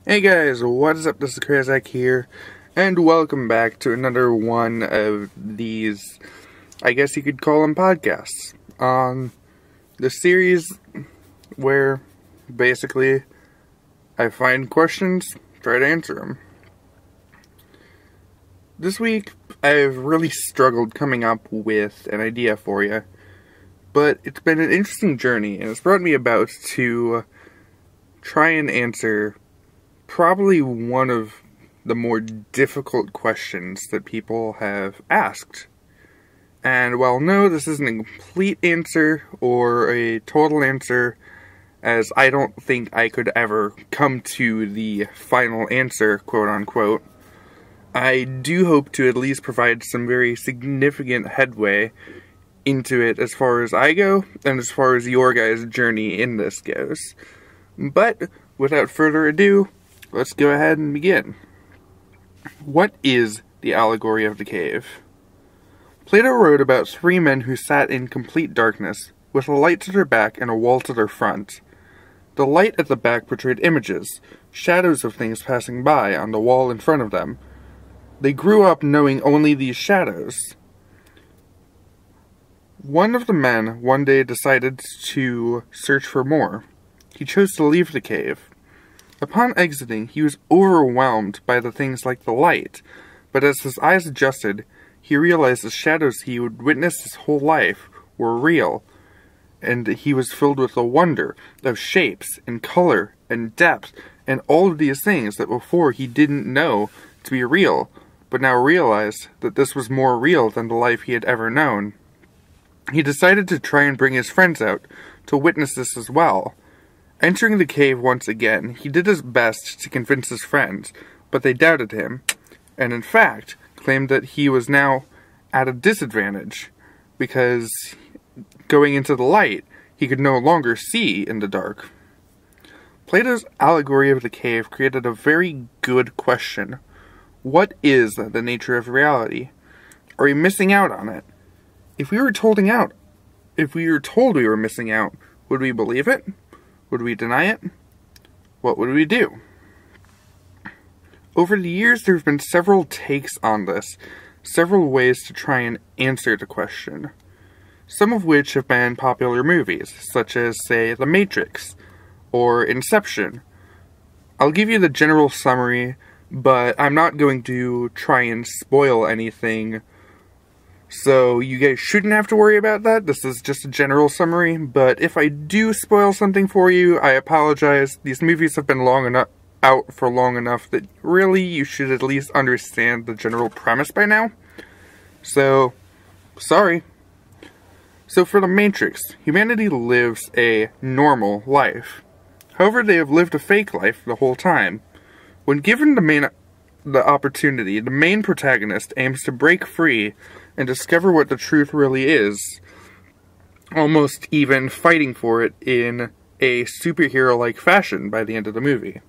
Hey guys, what is up? This is Krazak here, and welcome back to another one of these, I guess you could call them podcasts, on the series where, basically, I find questions, try to answer them. This week, I've really struggled coming up with an idea for you, but it's been an interesting journey, and it's brought me about to try and answer probably one of the more difficult questions that people have asked. And while no, this isn't a complete answer or a total answer, as I don't think I could ever come to the final answer, quote-unquote, I do hope to at least provide some very significant headway into it as far as I go, and as far as your guys' journey in this goes. But, without further ado, let's go ahead and begin. What is the allegory of the cave? Plato wrote about three men who sat in complete darkness, with a light to their back and a wall to their front. The light at the back portrayed images, shadows of things passing by on the wall in front of them. They grew up knowing only these shadows. One of the men one day decided to search for more. He chose to leave the cave. Upon exiting, he was overwhelmed by the things like the light, but as his eyes adjusted, he realized the shadows he would witnessed his whole life were real, and he was filled with the wonder of shapes and color and depth and all of these things that before he didn't know to be real, but now realized that this was more real than the life he had ever known. He decided to try and bring his friends out to witness this as well. Entering the cave once again, he did his best to convince his friends, but they doubted him, and in fact, claimed that he was now at a disadvantage, because going into the light, he could no longer see in the dark. Plato's allegory of the cave created a very good question. What is the nature of reality? Are we missing out on it? If we were told we were missing out, would we believe it? Would we deny it? What would we do? Over the years, there have been several takes on this, several ways to try and answer the question. Some of which have been popular movies, such as, say, The Matrix, or Inception. I'll give you the general summary, but I'm not going to try and spoil anything, so you guys shouldn't have to worry about that. This is just a general summary, but if I do spoil something for you, I apologize. These movies have been out for long enough that really you should at least understand the general premise by now. So, sorry. So for The Matrix, humanity lives a normal life. However, they have lived a fake life the whole time. When given the opportunity, the main protagonist aims to break free and discover what the truth really is, almost even fighting for it in a superhero-like fashion by the end of the movie.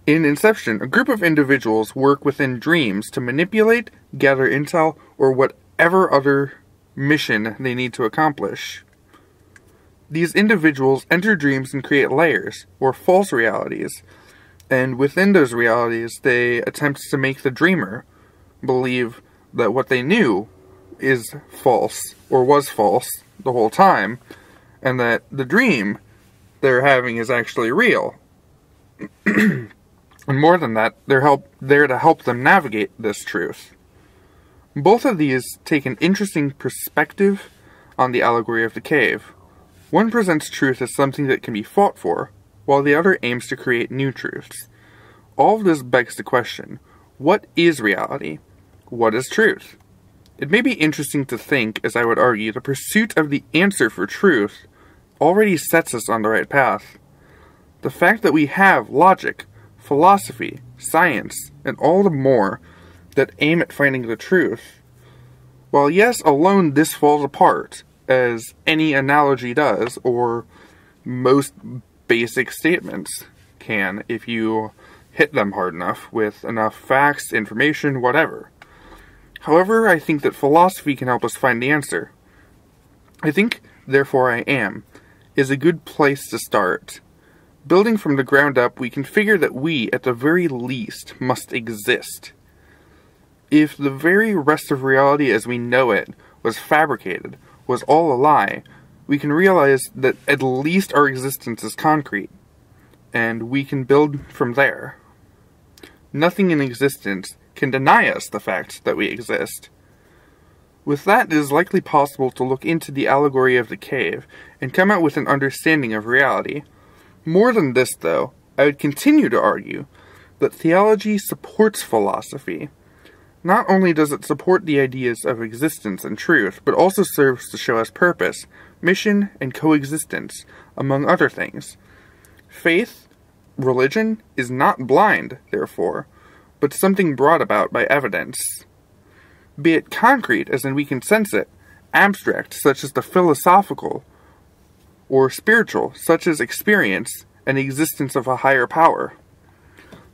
In Inception, a group of individuals work within dreams to manipulate, gather intel, or whatever other mission they need to accomplish. These individuals enter dreams and create layers, or false realities, and within those realities they attempt to make the dreamer believe that what they knew is false, or was false, the whole time, and that the dream they're having is actually real. And more than that, they're there to help them navigate this truth. Both of these take an interesting perspective on the allegory of the cave. One presents truth as something that can be fought for, while the other aims to create new truths. All of this begs the question, what is reality? What is truth? It may be interesting to think, as I would argue, the pursuit of the answer for truth already sets us on the right path. The fact that we have logic, philosophy, science, and all the more that aim at finding the truth. While yes, alone this falls apart, as any analogy does, or most basic statements can, if you hit them hard enough, with enough facts, information, whatever. However, I think that philosophy can help us find the answer. I think, therefore I am, is a good place to start. Building from the ground up, we can figure that we, at the very least, must exist. If the very rest of reality as we know it was fabricated, was all a lie, we can realize that at least our existence is concrete, and we can build from there. Nothing in existence can deny us the fact that we exist. With that, it is likely possible to look into the allegory of the cave and come out with an understanding of reality. More than this, though, I would continue to argue that theology supports philosophy. Not only does it support the ideas of existence and truth, but also serves to show us purpose, mission, and coexistence, among other things. Faith, religion, is not blind, therefore, but something brought about by evidence. Be it concrete, as in we can sense it, abstract, such as the philosophical, or spiritual, such as experience and the existence of a higher power.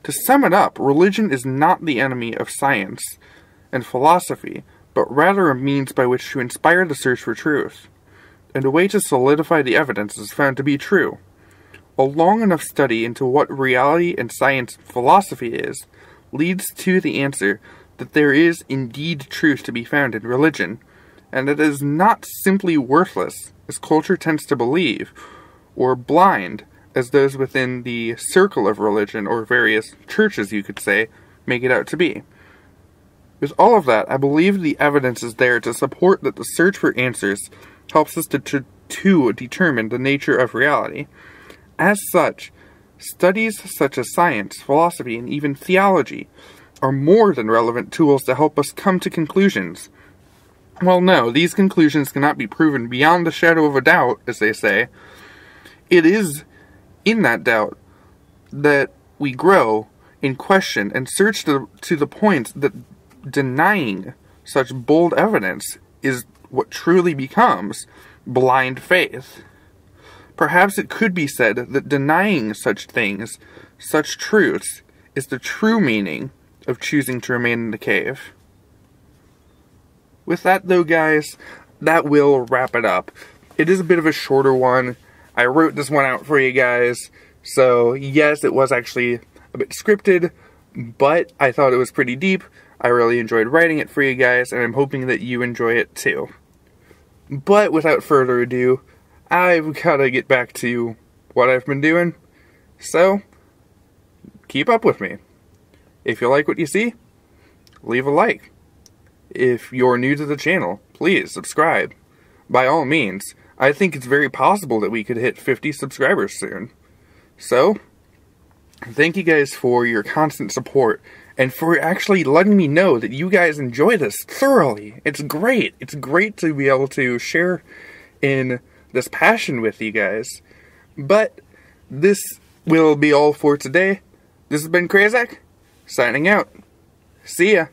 To sum it up, religion is not the enemy of science and philosophy, but rather a means by which to inspire the search for truth, and a way to solidify the evidence is found to be true. A long enough study into what reality and science philosophy is leads to the answer that there is indeed truth to be found in religion, and that it is not simply worthless, as culture tends to believe, or blind, as those within the circle of religion, or various churches, you could say, make it out to be. With all of that, I believe the evidence is there to support that the search for answers helps us to determine the nature of reality. As such, studies such as science, philosophy, and even theology are more than relevant tools to help us come to conclusions. Well, no, these conclusions cannot be proven beyond the shadow of a doubt, as they say. It is in that doubt that we grow in question and search to the point that denying such bold evidence is what truly becomes blind faith. Perhaps it could be said that denying such things, such truths, is the true meaning of choosing to remain in the cave. With that, though, guys, that will wrap it up. It is a bit of a shorter one. I wrote this one out for you guys, so yes, it was actually a bit scripted, but I thought it was pretty deep. I really enjoyed writing it for you guys, and I'm hoping that you enjoy it too. But without further ado, I've got to get back to what I've been doing, so keep up with me. If you like what you see, leave a like. If you're new to the channel, please subscribe. By all means, I think it's very possible that we could hit 50 subscribers soon. So, thank you guys for your constant support, and for actually letting me know that you guys enjoy this thoroughly. It's great. It's great to be able to share in this passion with you guys. But this will be all for today. This has been Krazak, signing out. See ya.